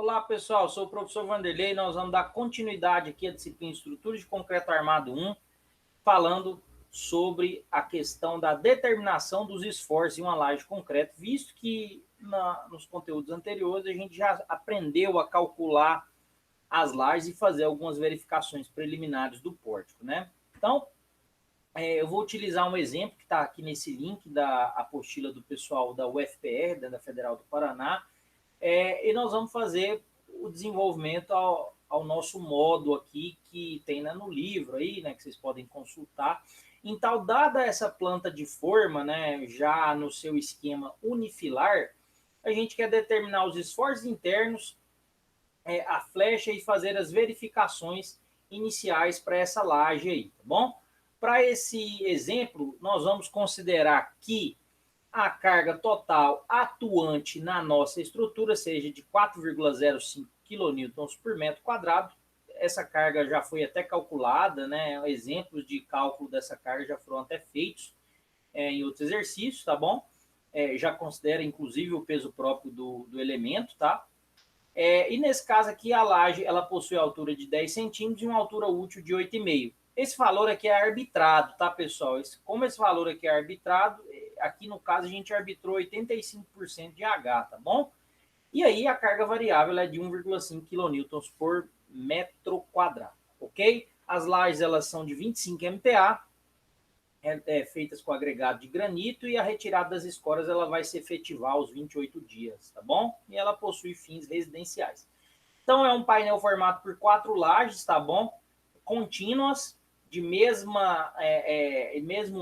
Olá, pessoal. Sou o professor Vanderlei. Nós vamos dar continuidade aqui à disciplina Estrutura de Concreto Armado 1, falando sobre a questão da determinação dos esforços em uma laje de concreto, visto que nos conteúdos anteriores a gente já aprendeu a calcular as lajes e fazer algumas verificações preliminares do pórtico, né? Então, eu vou utilizar um exemplo que está aqui nesse link da apostila do pessoal da UFPR, da Federal do Paraná, e nós vamos fazer o desenvolvimento ao nosso modo aqui, que tem, né, no livro aí, né, que vocês podem consultar. Então, dada essa planta de forma, né, já no seu esquema unifilar, a gente quer determinar os esforços internos, a flecha e fazer as verificações iniciais para essa laje aí, tá bom? Para esse exemplo, nós vamos considerar que a carga total atuante na nossa estrutura seja de 4,05 kN por metro quadrado. Essa carga já foi até calculada, né? Exemplos de cálculo dessa carga já foram até feitos em outros exercícios, tá bom? Já considera, inclusive, o peso próprio do elemento, tá? E nesse caso aqui, a laje ela possui altura de 10 centímetros e uma altura útil de 8,5. Esse valor aqui é arbitrado, tá, pessoal? Como esse valor aqui é arbitrado, aqui no caso a gente arbitrou 85% de H, tá bom? E aí a carga variável é de 1,5 kN por metro quadrado, ok? As lajes elas são de 25 MPa, feitas com agregado de granito, e a retirada das escoras ela vai se efetivar aos 28 dias, tá bom? E ela possui fins residenciais. Então é um painel formado por 4 lajes, tá bom? Contínuas, de mesmo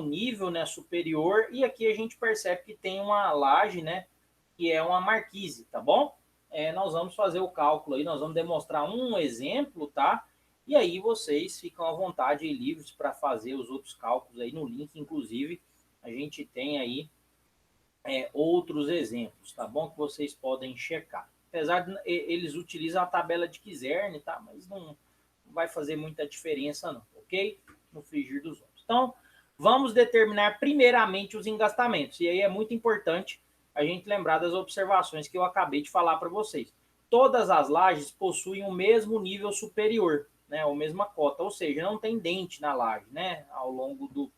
nível, né, superior, e aqui a gente percebe que tem uma laje, né, que é uma marquise, tá bom? Nós vamos fazer o cálculo aí, nós vamos demonstrar um exemplo, tá? E aí vocês ficam à vontade e livres para fazer os outros cálculos aí no link, inclusive a gente tem aí outros exemplos, tá bom? Que vocês podem checar. Apesar de eles utilizam a tabela de Kizern, tá? Mas não vai fazer muita diferença não, ok? No frigir dos ovos. Então, vamos determinar primeiramente os engastamentos. E aí é muito importante a gente lembrar das observações que eu acabei de falar para vocês. Todas as lajes possuem o mesmo nível superior, né? A mesma cota, ou seja, não tem dente na laje, né? Ao longo do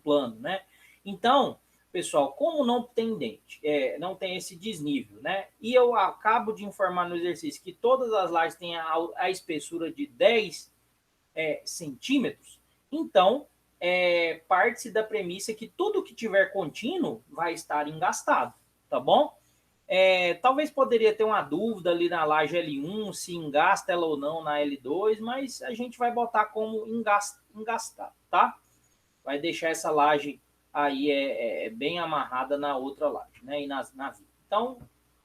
plano, né? Então, pessoal, como não tem dente, não tem esse desnível, né? E eu acabo de informar no exercício que todas as lajes têm a espessura de 10 centímetros, então parte-se da premissa que tudo que tiver contínuo vai estar engastado, tá bom? Talvez poderia ter uma dúvida ali na laje L1, se engasta ela ou não na L2, mas a gente vai botar como engastado, tá? Vai deixar essa laje aí bem amarrada na outra laje, né? E na viga. Então,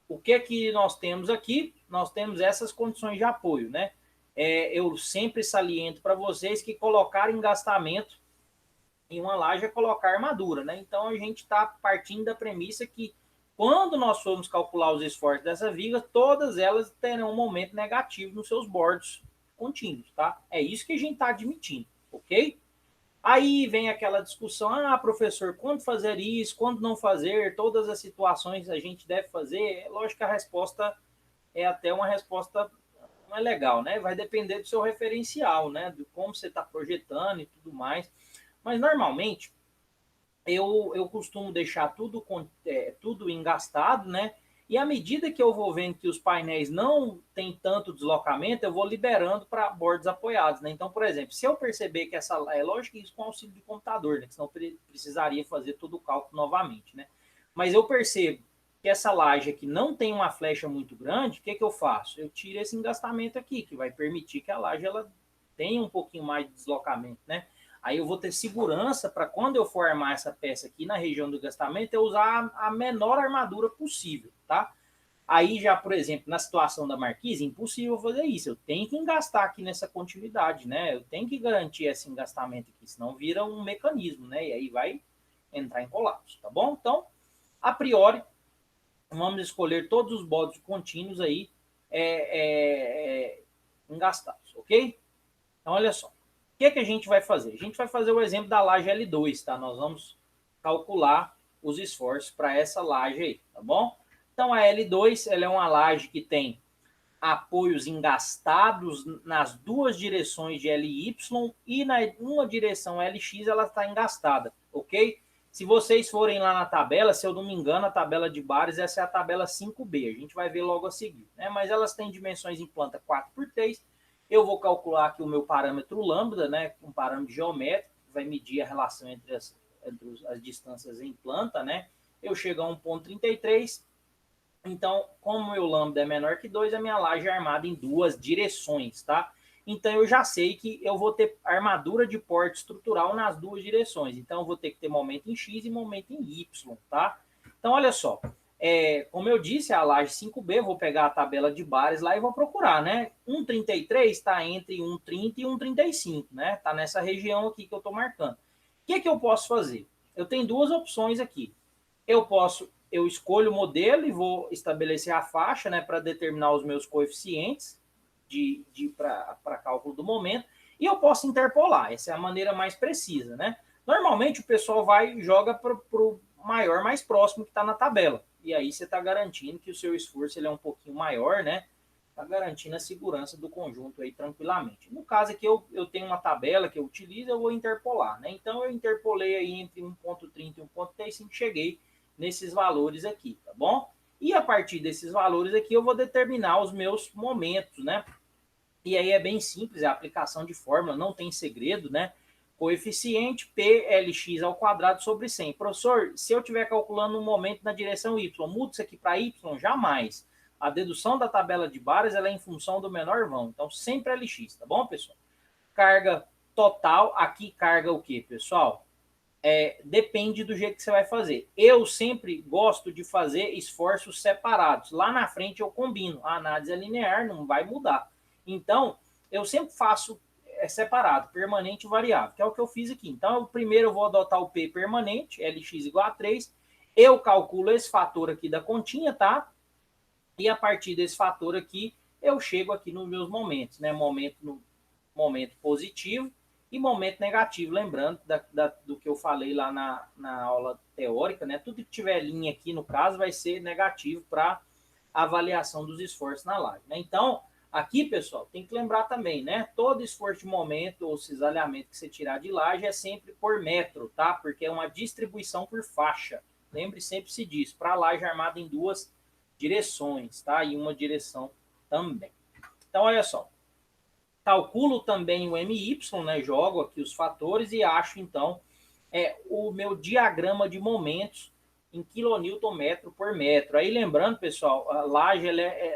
o que nós temos aqui? Nós temos essas condições de apoio, né? Eu sempre saliento para vocês que colocar engastamento em uma laje é colocar armadura, né? Então, a gente está partindo da premissa que quando nós formos calcular os esforços dessa viga, todas elas terão um momento negativo nos seus bordos contínuos, tá? É isso que a gente está admitindo, ok? Aí vem aquela discussão, professor, quando fazer isso, quando não fazer, todas as situações a gente deve fazer. Lógico que a resposta é até uma resposta não é legal, né? Vai depender do seu referencial, né? De como você está projetando e tudo mais. Mas normalmente eu costumo deixar tudo engastado, né? E à medida que eu vou vendo que os painéis não têm tanto deslocamento, eu vou liberando para bordos apoiados, né? Então, por exemplo, se eu perceber que é lógico que isso com auxílio de computador, né? Que senão precisaria fazer todo o cálculo novamente, né? Mas eu percebo que essa laje aqui não tem uma flecha muito grande, o que eu faço? Eu tiro esse engastamento aqui, que vai permitir que a laje ela tenha um pouquinho mais de deslocamento, né? Aí eu vou ter segurança para quando eu for armar essa peça aqui na região do engastamento, eu usar a menor armadura possível, tá? Aí já, por exemplo, na situação da marquise, impossível fazer isso. Eu tenho que engastar aqui nessa continuidade, né? Eu tenho que garantir esse engastamento aqui, senão vira um mecanismo, né? E aí vai entrar em colapso, tá bom? Então, a priori, vamos escolher todos os bordos contínuos aí engastados, ok? Então, olha só. O que a gente vai fazer? A gente vai fazer o exemplo da laje L2, tá? Nós vamos calcular os esforços para essa laje aí, tá bom? Então a L2 ela é uma laje que tem apoios engastados nas duas direções de LY e na uma direção LX ela está engastada, ok? Se vocês forem lá na tabela, se eu não me engano, a tabela de bares, essa é a tabela 5B, a gente vai ver logo a seguir, né? Mas elas têm dimensões em planta 4x3, eu vou calcular aqui o meu parâmetro lambda, né? Um parâmetro geométrico, que vai medir a relação entre as distâncias em planta, né? Eu chego a 1,33. Então, como o meu lambda é menor que 2, a minha laje é armada em duas direções, tá? Então, eu já sei que eu vou ter armadura de porte estrutural nas duas direções. Então, eu vou ter que ter momento em X e momento em Y, tá? Então, olha só. Como eu disse, a laje 5B, eu vou pegar a tabela de bares lá e vou procurar, né? 1,33 está entre 1,30 e 1,35, né? Está nessa região aqui que eu estou marcando. O que eu posso fazer? Eu tenho duas opções aqui. Eu escolho o modelo e vou estabelecer a faixa, né, para determinar os meus coeficientes para cálculo do momento, e eu posso interpolar. Essa é a maneira mais precisa, né? Normalmente o pessoal vai e joga para o maior mais próximo que está na tabela. E aí você está garantindo que o seu esforço ele é um pouquinho maior, né? Está garantindo a segurança do conjunto aí tranquilamente. No caso aqui, eu tenho uma tabela que eu utilizo, eu vou interpolar, né? Então eu interpolei aí entre 1,30 e 1,35, cheguei nesses valores aqui, tá bom? E a partir desses valores aqui eu vou determinar os meus momentos, né? E aí é bem simples, é a aplicação de fórmula, não tem segredo, né? Coeficiente PLX ao quadrado sobre 100. Professor, se eu estiver calculando um momento na direção Y, mudo isso aqui para Y? Jamais. A dedução da tabela de bares ela é em função do menor vão. Então, sempre LX, tá bom, pessoal? Carga total, aqui carga o quê, pessoal? Depende do jeito que você vai fazer. Eu sempre gosto de fazer esforços separados. Lá na frente eu combino. A análise é linear, não vai mudar. Então, eu sempre faço separado, permanente e variável, que é o que eu fiz aqui. Então, primeiro eu vou adotar o P permanente, Lx igual a 3. Eu calculo esse fator aqui da continha, tá? E a partir desse fator aqui, eu chego aqui nos meus momentos, né? Momento positivo e momento negativo. Lembrando do que eu falei lá na aula teórica, né? Tudo que tiver linha aqui, no caso, vai ser negativo para avaliação dos esforços na laje, né? Então, aqui, pessoal, tem que lembrar também, né? Todo esforço de momento ou cisalhamento que você tirar de laje é sempre por metro, tá? Porque é uma distribuição por faixa. Lembre sempre-se disso. Para a laje armada em duas direções, tá? E uma direção também. Então, olha só. Calculo também o MY, né? Jogo aqui os fatores e acho, então, o meu diagrama de momentos em quilonewton metro por metro. Aí, lembrando, pessoal, a laje,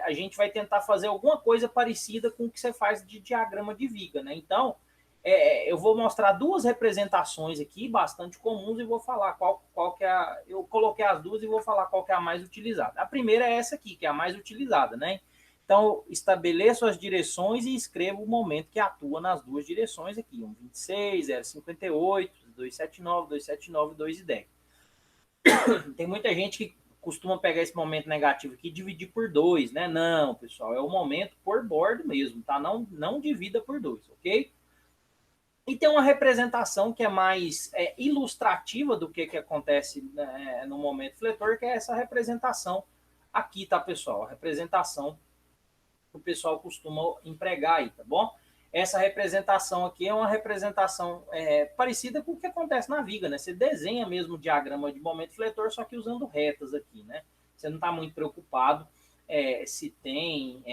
a gente vai tentar fazer alguma coisa parecida com o que você faz de diagrama de viga, né? Então, eu vou mostrar duas representações aqui, bastante comuns, e vou falar qual que é a... Eu coloquei as duas e vou falar qual que é a mais utilizada. A primeira é essa aqui, que é a mais utilizada, né? Então, estabeleço as direções e escrevo o momento que atua nas duas direções aqui. 1,26, 0,58, 2,79, 2,79 e 2,10. Tem muita gente que costuma pegar esse momento negativo aqui e dividir por 2, né? Não, pessoal, é o momento por bordo mesmo, tá? Não divida por 2, ok? E tem uma representação que é mais ilustrativa do que acontece, né, no momento fletor, que é essa representação aqui, tá, pessoal? A representação que o pessoal costuma empregar aí, tá bom? Essa representação aqui é uma representação parecida com o que acontece na viga, né? Você desenha mesmo o diagrama de momento fletor, só que usando retas aqui, né? Você não está muito preocupado se tem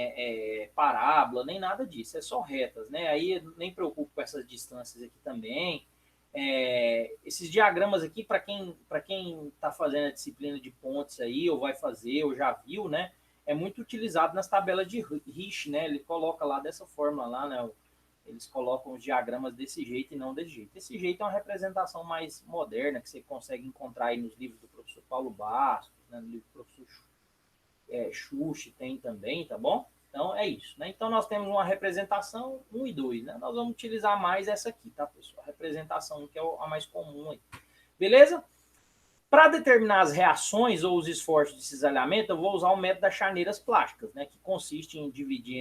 parábola, nem nada disso, é só retas, né? Aí nem preocupo com essas distâncias aqui também. Esses diagramas aqui, para quem está fazendo a disciplina de pontes aí, ou vai fazer, ou já viu, né? É muito utilizado nas tabelas de Rich, né? Ele coloca lá dessa forma lá, né? Eles colocam os diagramas desse jeito e não desse jeito. Esse jeito é uma representação mais moderna que você consegue encontrar aí nos livros do professor Paulo Bastos, né? No livro do professor Xuxi tem também, tá bom? Então é isso, né? Então nós temos uma representação 1 e 2, né? Nós vamos utilizar mais essa aqui, tá, pessoal? A representação 1, que é a mais comum aí. Beleza? Para determinar as reações ou os esforços de cisalhamento, eu vou usar o método das chaneiras plásticas, né, que consiste em dividir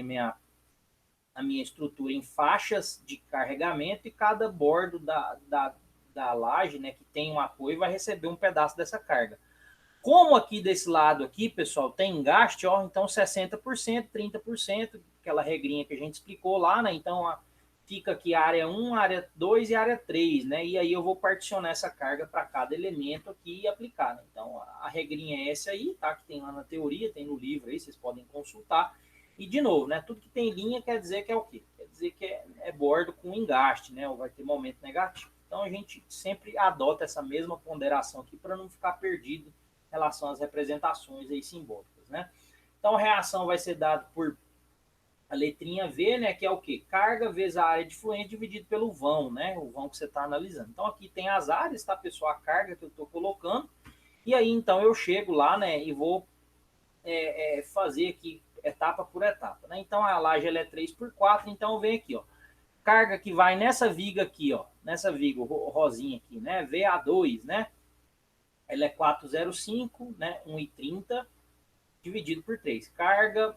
a minha estrutura em faixas de carregamento e cada bordo da laje, né, que tem um apoio vai receber um pedaço dessa carga. Como aqui desse lado aqui, pessoal, tem engaste, ó, então 60%, 30%, aquela regrinha que a gente explicou lá, né? Então, fica aqui a área 1, área 2 e área 3, né? E aí eu vou particionar essa carga para cada elemento aqui e aplicar, né? Então, a regrinha é essa aí, tá? Que tem lá na teoria, tem no livro aí, vocês podem consultar. E, de novo, né? Tudo que tem linha quer dizer que é o quê? Quer dizer que é bordo com engaste, né? Ou vai ter momento negativo. Então, a gente sempre adota essa mesma ponderação aqui para não ficar perdido em relação às representações aí simbólicas, né? Então, a reação vai ser dada por a letrinha V, né, que é o quê? Carga vezes a área de fluente dividido pelo vão, né? O vão que você está analisando. Então, aqui tem as áreas, tá, pessoal? A carga que eu estou colocando. E aí, então, eu chego lá, né, e vou fazer aqui etapa por etapa, né? Então, a laje ela é 3x4, então vem aqui, ó. Carga que vai nessa viga aqui, ó. Nessa viga, rosinha aqui, né? VA2, né? Ela é 405, né? 1,30 dividido por 3. Carga,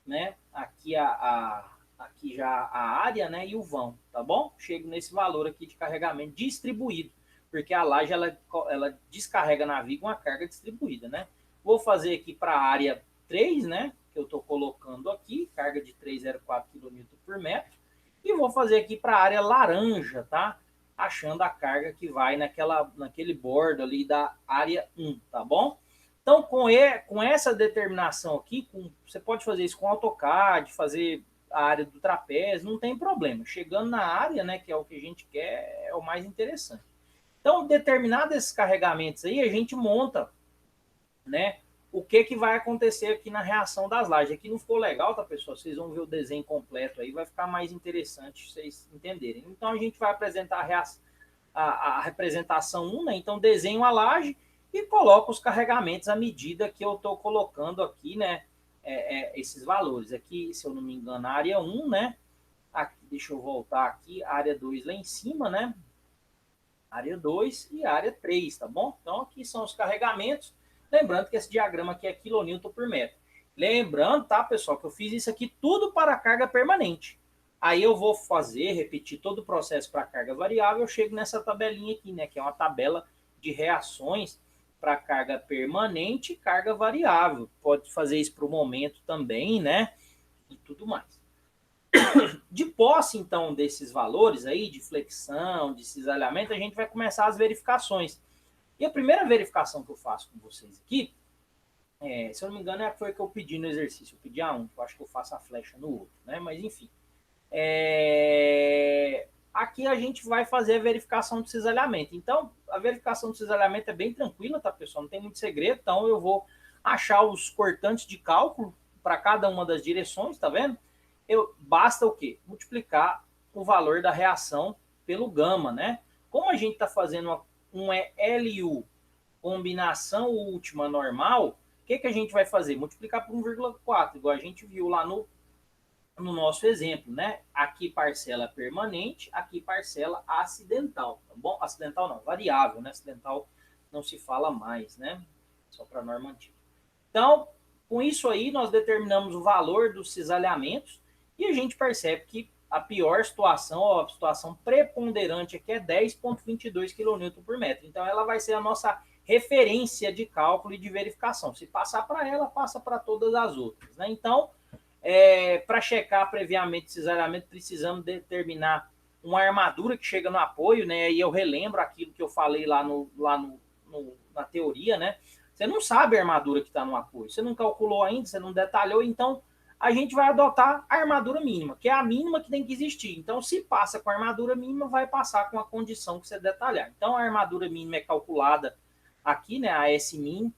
né? Aqui aqui já a área, né? E o vão, tá bom? Chego nesse valor aqui de carregamento distribuído, porque a laje ela descarrega na viga uma carga distribuída, né? Vou fazer aqui para a área 3, né? Que eu estou colocando aqui, carga de 304 kN por metro. E vou fazer aqui para a área laranja, tá? Achando a carga que vai naquele bordo ali da área 1, tá bom? Então, com essa determinação aqui, você pode fazer isso com AutoCAD, fazer a área do trapézio, não tem problema. Chegando na área, né, que é o que a gente quer, é o mais interessante. Então, determinados esses carregamentos aí, a gente monta, né, o que vai acontecer aqui na reação das lajes. Aqui não ficou legal, tá, pessoal? Vocês vão ver o desenho completo aí, vai ficar mais interessante vocês entenderem. Então, a gente vai apresentar a representação 1, né? Então, desenho a laje e coloco os carregamentos à medida que eu estou colocando aqui, né? Esses valores. Aqui, se eu não me engano, a área 1, né? Aqui, deixa eu voltar aqui, a área 2 lá em cima, né? Área 2 e área 3, tá bom? Então, aqui são os carregamentos. Lembrando que esse diagrama aqui é quilonewton por metro. Lembrando, tá, pessoal, que eu fiz isso aqui tudo para carga permanente. Aí eu vou repetir todo o processo para carga variável, eu chego nessa tabelinha aqui, né, que é uma tabela de reações para carga permanente e carga variável. Pode fazer isso para o momento também, né, e tudo mais. De posse, então, desses valores aí, de flexão, de cisalhamento, a gente vai começar as verificações. E a primeira verificação que eu faço com vocês aqui, se eu não me engano, foi a que eu pedi no exercício. Eu pedi a 1, eu acho que eu faço a flecha no outro, né? Mas, enfim. Aqui a gente vai fazer a verificação do cisalhamento. Então, a verificação do cisalhamento é bem tranquila, tá, pessoal? Não tem muito segredo. Então, eu vou achar os cortantes de cálculo para cada uma das direções, tá vendo? Basta o quê? Multiplicar o valor da reação pelo gama, né? Como a gente está fazendo um LU combinação última normal, o que a gente vai fazer? Multiplicar por 1,4, igual a gente viu lá no nosso exemplo, né? Aqui parcela permanente, aqui parcela acidental, tá bom? Acidental não, variável, né? Acidental não se fala mais, né? Só para norma antiga. Então, com isso aí, nós determinamos o valor dos cisalhamentos e a gente percebe que a pior situação, ó, a situação preponderante aqui é 10,22 kN por metro. Então, ela vai ser a nossa referência de cálculo e de verificação. Se passar para ela, passa para todas as outras, né? Então, para checar previamente o cisalhamento, precisamos determinar uma armadura que chega no apoio, né? E eu relembro aquilo que eu falei lá na teoria, né? Você não sabe a armadura que está no apoio, você não calculou ainda, você não detalhou, então a gente vai adotar a armadura mínima, que é a mínima que tem que existir. Então, se passa com a armadura mínima, vai passar com a condição que você detalhar. Então, a armadura mínima é calculada aqui, né? A S-min,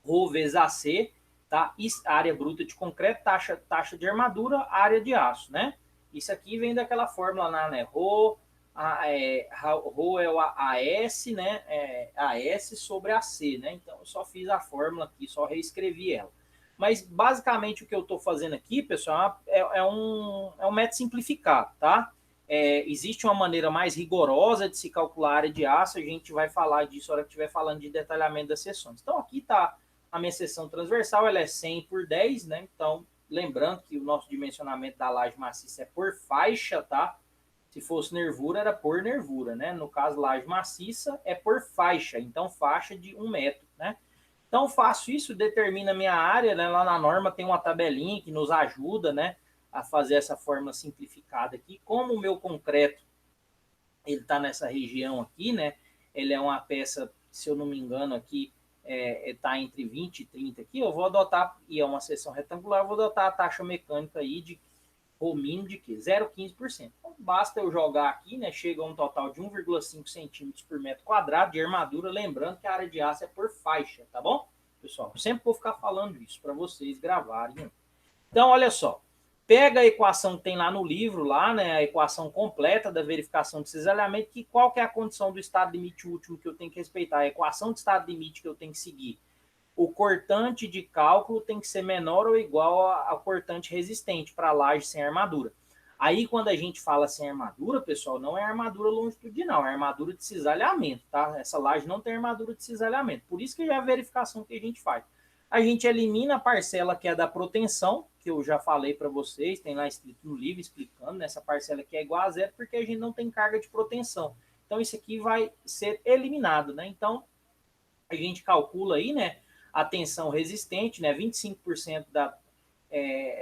ρ vezes AC, tá? Área bruta de concreto, taxa de armadura, área de aço, né? Isso aqui vem daquela fórmula lá, né? Rho é o AS, né? AS sobre AC, né? Então, eu só fiz a fórmula aqui, só reescrevi ela. Mas, basicamente, o que eu estou fazendo aqui, pessoal, é um método simplificado, tá? Existe uma maneira mais rigorosa de se calcular a área de aço, a gente vai falar disso na hora que estiver falando de detalhamento das seções. Então, aqui está a minha seção transversal, ela é 100 por 10, né? Então, lembrando que o nosso dimensionamento da laje maciça é por faixa, tá? Se fosse nervura, era por nervura, né? No caso, laje maciça é por faixa, então faixa de 1 metro, né? Então, faço isso, determina a minha área, né? Lá na norma tem uma tabelinha que nos ajuda, né, a fazer essa fórmula simplificada aqui. Como o meu concreto ele está nessa região aqui, né? Ele é uma peça, se eu não me engano, aqui está entre 20 e 30 aqui. Eu vou adotar, e é uma seção retangular, eu vou adotar a taxa mecânica aí de o mínimo de que? 0,15%. Então, basta eu jogar aqui, né? Chega a um total de 1,5 centímetros por metro quadrado de armadura. Lembrando que a área de aço é por faixa, tá bom? Pessoal, sempre vou ficar falando isso para vocês gravarem. Então, olha só. Pega a equação que tem lá no livro, lá, né, a equação completa da verificação de cisalhamento, que qual que é a condição do estado limite último que eu tenho que respeitar, a equação de estado limite que eu tenho que seguir. O cortante de cálculo tem que ser menor ou igual ao cortante resistente para laje sem armadura. Aí, quando a gente fala sem armadura, pessoal, não é armadura longitudinal, é armadura de cisalhamento, tá? Essa laje não tem armadura de cisalhamento. Por isso que já é a verificação que a gente faz. A gente elimina a parcela que é da proteção, que eu já falei para vocês, tem lá escrito no livro explicando, nessa parcela que é igual a zero, porque a gente não tem carga de proteção. Então, isso aqui vai ser eliminado, né? Então, a gente calcula aí, né, a tensão resistente, né, 25%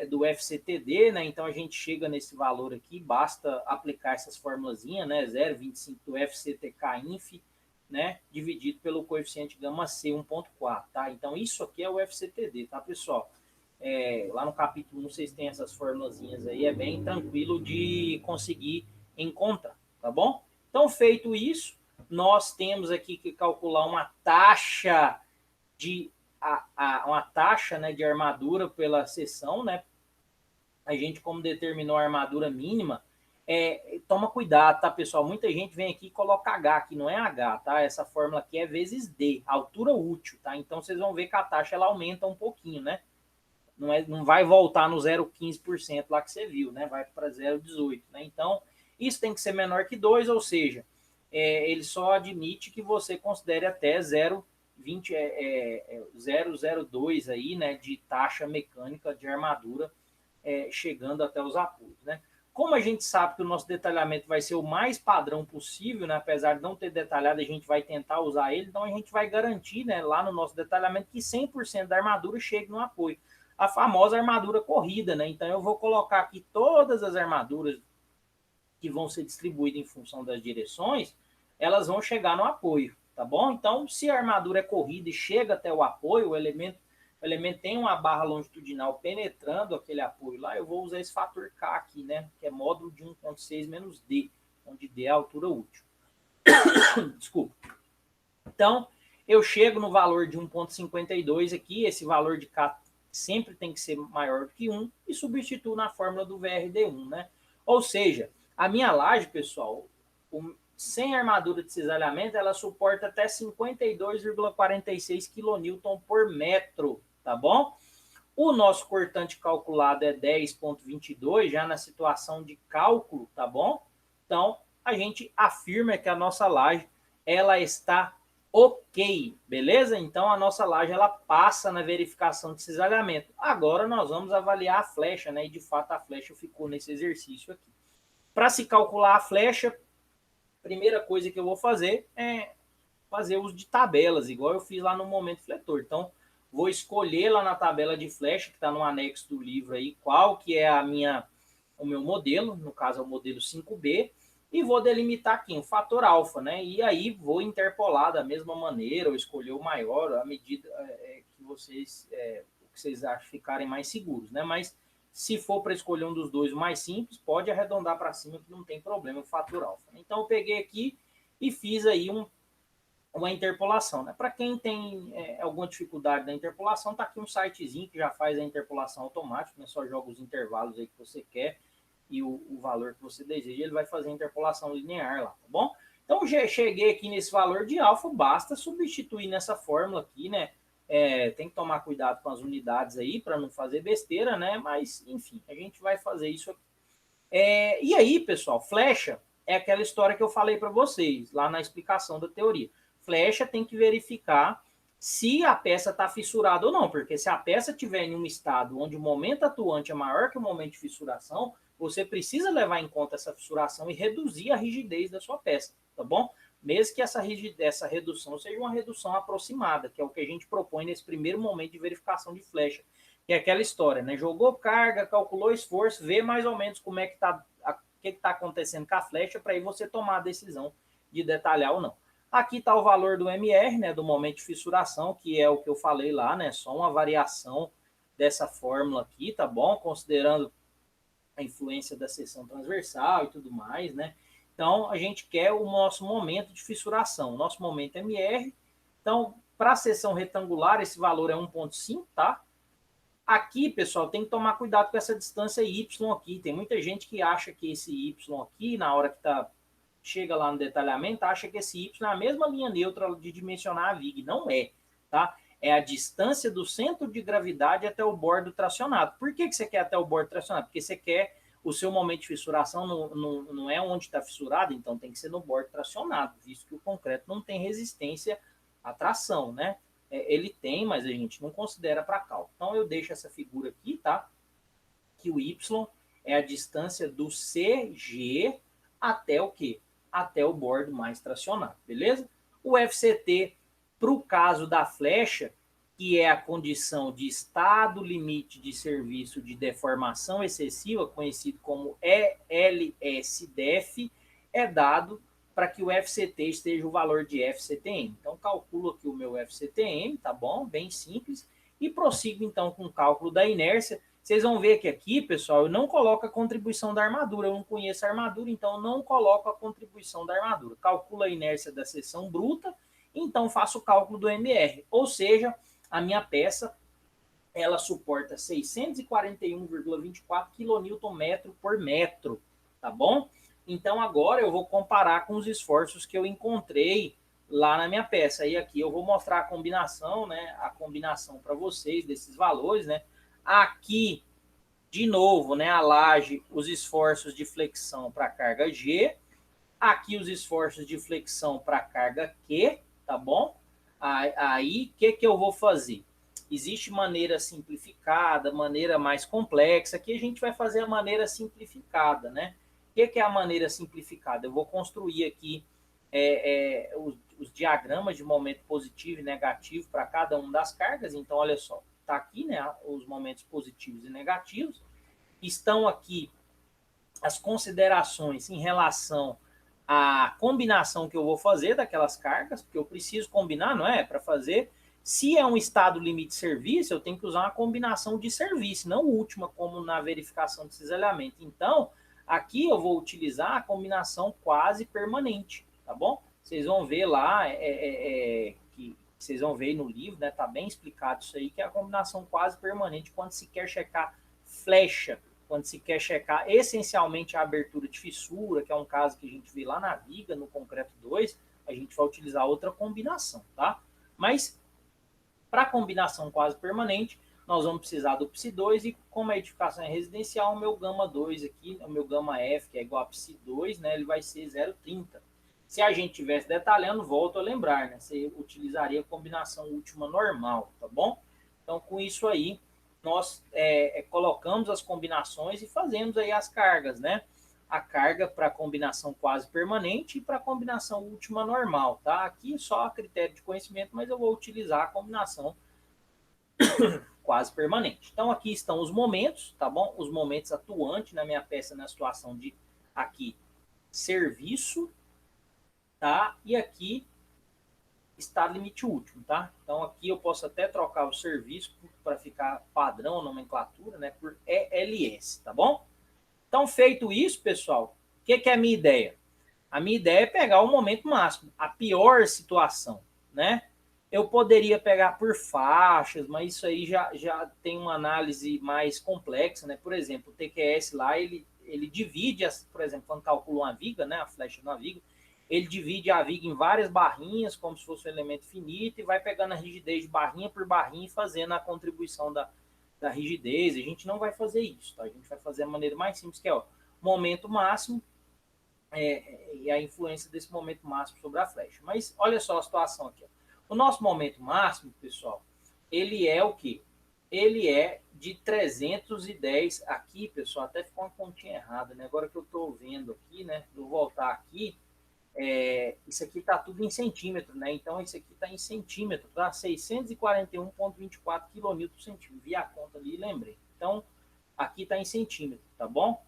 do FCTD, né, então a gente chega nesse valor aqui, basta aplicar essas formulazinhas, né, 0,25 do FCTK-INF, né, dividido pelo coeficiente gama C 1,4, tá? Então isso aqui é o FCTD, tá, pessoal? Lá no capítulo 1 vocês têm essas formulazinhas aí, é bem tranquilo de conseguir encontrar, tá bom? Então, feito isso, nós temos aqui que calcular uma taxa uma taxa, né, de armadura pela seção, né? A gente, como determinou a armadura mínima, toma cuidado, tá, pessoal? Muita gente vem aqui e coloca H, aqui não é H, tá? Essa fórmula aqui é vezes D, altura útil, tá? Então, vocês vão ver que a taxa, ela aumenta um pouquinho, né? Não vai voltar no 0,15% lá que você viu, né? Vai para 0,18, né? Então, isso tem que ser menor que 2, ou seja, ele só admite que você considere até 0,02 aí, né, de taxa mecânica de armadura chegando até os apoios, né? Como a gente sabe que o nosso detalhamento vai ser o mais padrão possível, né, apesar de não ter detalhado, a gente vai tentar usar ele, então a gente vai garantir, né, lá no nosso detalhamento que 100% da armadura chegue no apoio. A famosa armadura corrida, né? Então eu vou colocar aqui todas as armaduras que vão ser distribuídas em função das direções, elas vão chegar no apoio, tá bom? Então, se a armadura é corrida e chega até o apoio, o elemento tem uma barra longitudinal penetrando aquele apoio lá, eu vou usar esse fator K aqui, né? Que é módulo de 1,6 menos D, onde D é a altura útil. Desculpa. Então, eu chego no valor de 1,52 aqui, esse valor de K sempre tem que ser maior do que 1 e substituo na fórmula do VRD1, né? Ou seja, a minha laje, pessoal, sem armadura de cisalhamento, ela suporta até 52,46 kN por metro, tá bom? O nosso cortante calculado é 10,22, já na situação de cálculo, tá bom? Então, a gente afirma que a nossa laje, ela está ok, beleza? Então, a nossa laje, ela passa na verificação de cisalhamento. Agora, nós vamos avaliar a flecha, né? E, de fato, a flecha ficou nesse exercício aqui. Para se calcular a flecha, a primeira coisa que eu vou fazer é fazer uso de tabelas, igual eu fiz lá no momento fletor. Então, vou escolher lá na tabela de flecha, que está no anexo do livro aí, qual que é o meu modelo, no caso é o modelo 5B, e vou delimitar aqui o fator alfa, né? E aí vou interpolar da mesma maneira, ou escolher o maior, à medida que vocês acham ficarem mais seguros, né? Mas se for para escolher um dos dois, o mais simples, pode arredondar para cima que não tem problema, o fator alfa. Então eu peguei aqui e fiz aí uma interpolação, né? Para quem tem alguma dificuldade na interpolação, tá aqui um sitezinho que já faz a interpolação automática, né? Só joga os intervalos aí que você quer e o valor que você deseja, ele vai fazer a interpolação linear lá, tá bom? Então, já cheguei aqui nesse valor de alfa, basta substituir nessa fórmula aqui, né? Tem que tomar cuidado com as unidades aí, para não fazer besteira, né? Mas, enfim, a gente vai fazer isso aqui. E aí, pessoal, flecha é aquela história que eu falei para vocês, lá na explicação da teoria. Flecha tem que verificar se a peça está fissurada ou não, porque se a peça estiver em um estado onde o momento atuante é maior que o momento de fissuração, você precisa levar em conta essa fissuração e reduzir a rigidez da sua peça, tá bom? mesmo que essa redução seja uma redução aproximada, que é o que a gente propõe nesse primeiro momento de verificação de flecha, que é aquela história, né? Jogou carga, calculou esforço, vê mais ou menos como é que está, o que está acontecendo com a flecha, para aí você tomar a decisão de detalhar ou não. Aqui está o valor do MR, né, do momento de fissuração, que é o que eu falei lá, né, só uma variação dessa fórmula aqui, tá bom? Considerando a influência da seção transversal e tudo mais, né? Então, a gente quer o nosso momento de fissuração, o nosso momento MR. Então, para a seção retangular, esse valor é 1,5, tá? Aqui, pessoal, tem que tomar cuidado com essa distância Y aqui. Tem muita gente que acha que esse Y aqui, na hora que chega lá no detalhamento, acha que esse Y é a mesma linha neutra de dimensionar a viga. Não é, tá? É a distância do centro de gravidade até o bordo tracionado. Por que você quer até o bordo tracionado? Porque você quer o seu momento de fissuração não é onde está fissurado, então tem que ser no bordo tracionado, visto que o concreto não tem resistência à tração, né? Ele tem, mas a gente não considera para cálculo. Então eu deixo essa figura aqui, tá? Que o Y é a distância do CG até o quê? Até o bordo mais tracionado, beleza? O FCT, para o caso da flecha, que é a condição de estado limite de serviço de deformação excessiva, conhecido como ELSDEF, é dado para que o FCT esteja o valor de FCTM. Então, calculo aqui o meu FCTM, tá bom? Bem simples. E prossigo, então, com o cálculo da inércia. Vocês vão ver que aqui, pessoal, eu não coloco a contribuição da armadura. Eu não conheço a armadura, então eu não coloco a contribuição da armadura. Calculo a inércia da seção bruta, então faço o cálculo do MR. Ou seja, a minha peça, ela suporta 641,24 kNm por metro, tá bom? Então agora eu vou comparar com os esforços que eu encontrei lá na minha peça. E aqui eu vou mostrar a combinação, né? A combinação para vocês desses valores, né? Aqui, de novo, né? A laje, os esforços de flexão para a carga G. Aqui os esforços de flexão para a carga Q, tá bom? Aí, o que eu vou fazer? Existe maneira simplificada, maneira mais complexa. Aqui a gente vai fazer a maneira simplificada, né? O que é a maneira simplificada? Eu vou construir aqui os diagramas de momento positivo e negativo para cada uma das cargas. Então, olha só, está aqui, né, os momentos positivos e negativos. Estão aqui as considerações em relação à combinação que eu vou fazer daquelas cargas, porque eu preciso combinar, não é? Para fazer. Se é um estado limite de serviço, eu tenho que usar uma combinação de serviço, não última, como na verificação de cisalhamento. Então, aqui eu vou utilizar a combinação quase permanente, tá bom? Vocês vão ver lá, que vocês vão ver no livro, né? Tá bem explicado isso aí, que é a combinação quase permanente quando se quer checar flecha, quando se quer checar essencialmente a abertura de fissura, que é um caso que a gente vê lá na viga, no concreto 2, a gente vai utilizar outra combinação, tá? Mas para a combinação quase permanente, nós vamos precisar do Psi2 e como a edificação é residencial, o meu gama 2 aqui, o meu gama F, que é igual a Psi2, né, ele vai ser 0,30. Se a gente tivesse detalhando, volto a lembrar, né, você utilizaria a combinação última normal, tá bom? Então, com isso aí, nós colocamos as combinações e fazemos aí as cargas, né? A carga para a combinação quase permanente e para a combinação última normal, tá? Aqui só a critério de conhecimento, mas eu vou utilizar a combinação quase permanente. Então aqui estão os momentos, tá bom? Os momentos atuantes na minha peça na situação de aqui serviço, tá? E aqui estado limite último, tá? Então aqui eu posso até trocar o serviço para ficar padrão a nomenclatura, né? Por ELS, tá bom? Então, feito isso, pessoal, o que é a minha ideia? A minha ideia é pegar o momento máximo, a pior situação, né? Eu poderia pegar por faixas, mas isso aí já tem uma análise mais complexa, né? Por exemplo, o TQS lá, ele divide, por exemplo, quando calcula uma viga, né? A flecha de uma viga, ele divide a viga em várias barrinhas, como se fosse um elemento finito, e vai pegando a rigidez de barrinha por barrinha e fazendo a contribuição da rigidez. A gente não vai fazer isso, tá? A gente vai fazer a maneira mais simples, que é o momento máximo e a influência desse momento máximo sobre a flecha. Mas olha só a situação aqui. Ó. O nosso momento máximo, pessoal, ele é o quê? Ele é de 310 aqui, pessoal, até ficou uma continha errada, né? Agora que eu estou vendo aqui, né? Vou voltar aqui, Isso aqui está tudo em centímetro, né? Então, isso aqui está em centímetro, tá? 641,24 kN por centímetro. Vi a conta ali e lembrei. Então, aqui está em centímetro, tá bom?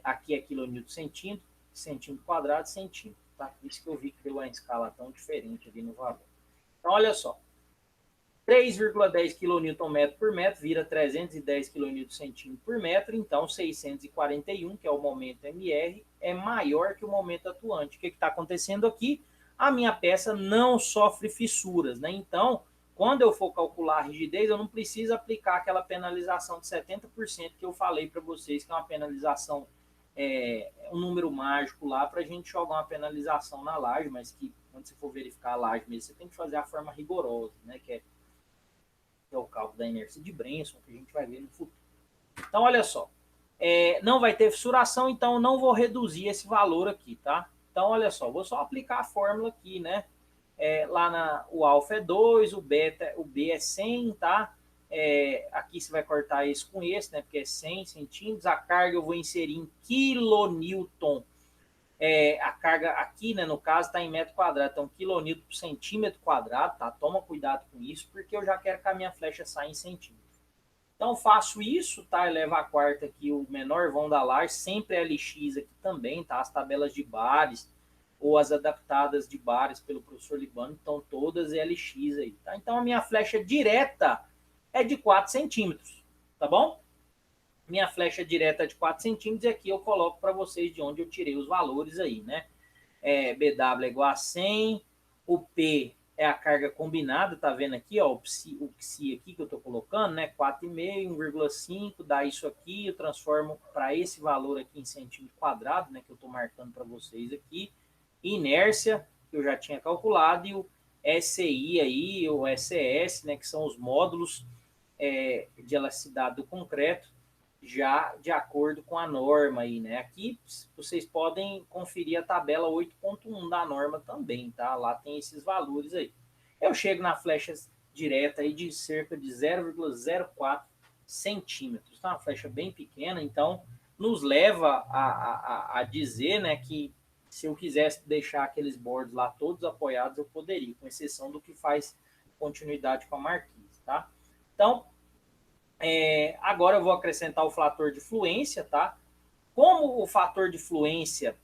Aqui é quilonewton centímetro, centímetro quadrado, centímetro, tá? Por isso que eu vi que deu uma escala tão diferente ali no valor. Então, olha só. 3,10 kN por metro vira 310 kN centímetro por metro, então 641, que é o momento MR, é maior que o momento atuante. O que está acontecendo aqui? A minha peça não sofre fissuras, né? Então, quando eu for calcular a rigidez, eu não preciso aplicar aquela penalização de 70% que eu falei para vocês, que é uma penalização, um número mágico lá para a gente jogar uma penalização na laje, mas que quando você for verificar a laje mesmo, você tem que fazer a forma rigorosa, né? Que é o cálculo da inércia de Brenson, que a gente vai ver no futuro. Então, olha só. Não vai ter fissuração, então eu não vou reduzir esse valor aqui, tá? Então, olha só, vou só aplicar a fórmula aqui, né? O alfa é 2, o B é 100, tá? Aqui você vai cortar esse com esse, né? Porque é 100 centímetros. A carga eu vou inserir em quilonewton. A carga aqui, né, no caso, está em metro quadrado, então quilonewton por centímetro quadrado, tá? Toma cuidado com isso, porque eu já quero que a minha flecha saia em centímetros. Então, faço isso, tá? Eleva a quarta aqui, o menor vão da laje, sempre LX aqui também, tá? As tabelas de bares ou as adaptadas de bares pelo professor Libano, então todas LX aí, tá? Então, a minha flecha direta é de 4 centímetros, tá bom? Minha flecha direta é de 4 centímetros e aqui eu coloco para vocês de onde eu tirei os valores aí, né? BW é igual a 100, o P é a carga combinada, tá vendo aqui, ó, o psi aqui que eu tô colocando, né? 4,5, 1,5, dá isso aqui, eu transformo para esse valor aqui em centímetro quadrado, né? Que eu tô marcando para vocês aqui. Inércia, que eu já tinha calculado, e o SI aí, o SES, né? Que são os módulos de elasticidade do concreto, já de acordo com a norma aí, né? Aqui vocês podem conferir a tabela 8.1 da norma também, tá? Lá tem esses valores aí. Eu chego na flecha direta aí de cerca de 0,04 centímetros, tá? Uma flecha bem pequena, então nos leva a dizer, né, que se eu quisesse deixar aqueles bordos lá todos apoiados, eu poderia, com exceção do que faz continuidade com a marquise, tá? Então, agora eu vou acrescentar o fator de fluência, tá? Como o fator de fluência,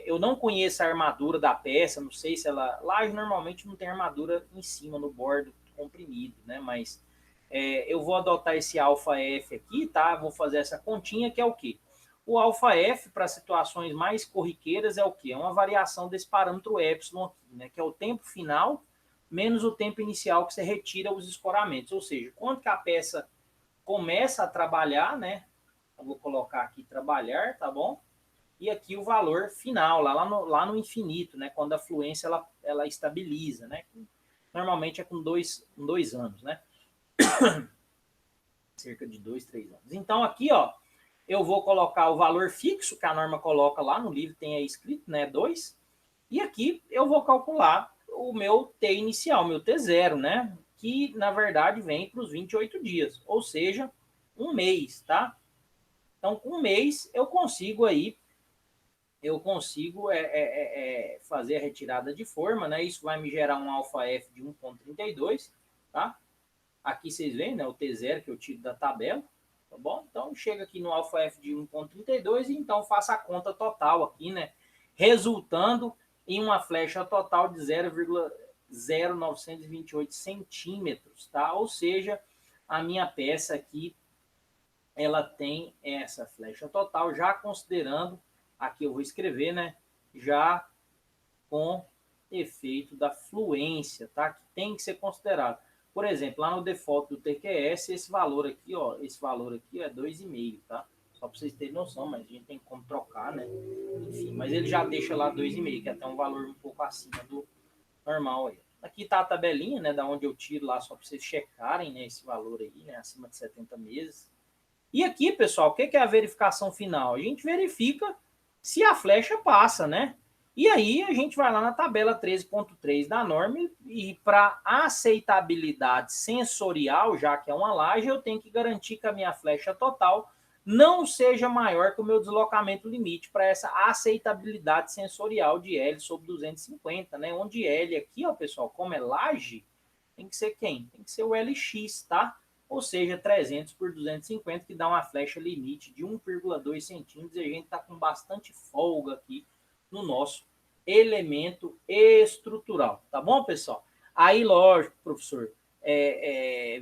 eu não conheço a armadura da peça, não sei se ela... Laje normalmente não tem armadura em cima, no bordo comprimido, né? Mas eu vou adotar esse alfa F aqui, tá? Vou fazer essa continha, que é o quê? O alfa F, para situações mais corriqueiras, é o quê? É uma variação desse parâmetro epsilon aqui, né? Que é o tempo final menos o tempo inicial que você retira os escoramentos. Ou seja, quanto que a peça começa a trabalhar, né? Eu vou colocar aqui trabalhar, tá bom? E aqui o valor final, lá no infinito, né? Quando a fluência ela estabiliza, né? Normalmente é com dois anos, né? Cerca de 2, 3 anos. Então aqui, ó, eu vou colocar o valor fixo que a norma coloca lá no livro, tem aí escrito, né? 2. E aqui eu vou calcular o meu T inicial, meu T0, né? Que na verdade vem para os 28 dias, ou seja, um mês, tá? Então, com um mês eu consigo fazer a retirada de forma, né? Isso vai me gerar um alfa F de 1,32, tá? Aqui vocês veem, né? O T0 que eu tiro da tabela, tá bom? Então, chega aqui no alfa F de 1,32 e então faça a conta total aqui, né? Resultando em uma flecha total de 0,0928 centímetros, tá? Ou seja, a minha peça aqui ela tem essa flecha total, já considerando, aqui eu vou escrever, né? Já com efeito da fluência, tá? Que tem que ser considerado. Por exemplo, lá no default do TQS, esse valor aqui, ó, é 2,5, tá? Só para vocês terem noção, mas a gente tem como trocar, né? Enfim, mas ele já deixa lá 2,5, que é até um valor um pouco acima do normal aí. Aqui tá a tabelinha, né, da onde eu tiro lá, só para vocês checarem, né, esse valor aí, né, acima de 70 meses. E aqui, pessoal, o que é a verificação final? A gente verifica se a flecha passa, né? E aí a gente vai lá na tabela 13.3 da norma e para aceitabilidade sensorial, já que é uma laje, eu tenho que garantir que a minha flecha total não seja maior que o meu deslocamento limite para essa aceitabilidade sensorial de L sobre 250, né? Onde L aqui, ó, pessoal, como é laje, tem que ser quem? Tem que ser o LX, tá? Ou seja, 300 por 250, que dá uma flecha limite de 1,2 centímetros, e a gente está com bastante folga aqui no nosso elemento estrutural, tá bom, pessoal? Aí, lógico, professor,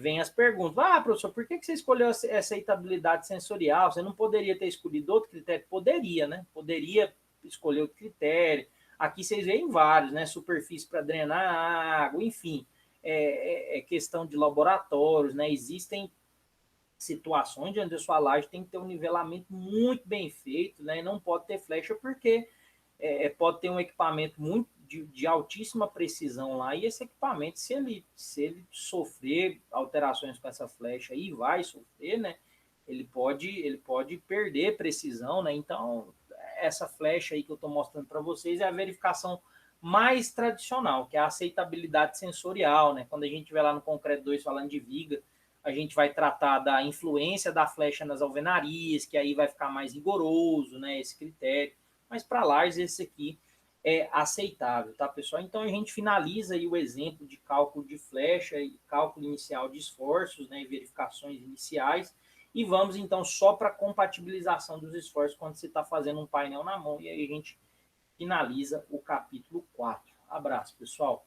vem as perguntas. Ah, professor, por que você escolheu essa aceitabilidade sensorial? Você não poderia ter escolhido outro critério? Poderia, né? Poderia escolher outro critério. Aqui vocês veem vários, né? Superfície para drenar a água, enfim. Questão de laboratórios, né? Existem situações onde a sua laje tem que ter um nivelamento muito bem feito, né? E não pode ter flecha porque pode ter um equipamento muito de altíssima precisão lá, e esse equipamento, se ele sofrer alterações com essa flecha, e vai sofrer, né? Ele pode perder precisão, né? Então, essa flecha aí que eu estou mostrando para vocês é a verificação mais tradicional, que é a aceitabilidade sensorial, né? Quando a gente vê lá no concreto 2 falando de viga, a gente vai tratar da influência da flecha nas alvenarias, que aí vai ficar mais rigoroso, né? Esse critério. Mas para lajes esse aqui é aceitável, tá, pessoal? Então a gente finaliza aí o exemplo de cálculo de flecha e cálculo inicial de esforços, né, e verificações iniciais, e vamos então só para compatibilização dos esforços quando você está fazendo um painel na mão, e aí a gente finaliza o capítulo 4. Abraço, pessoal.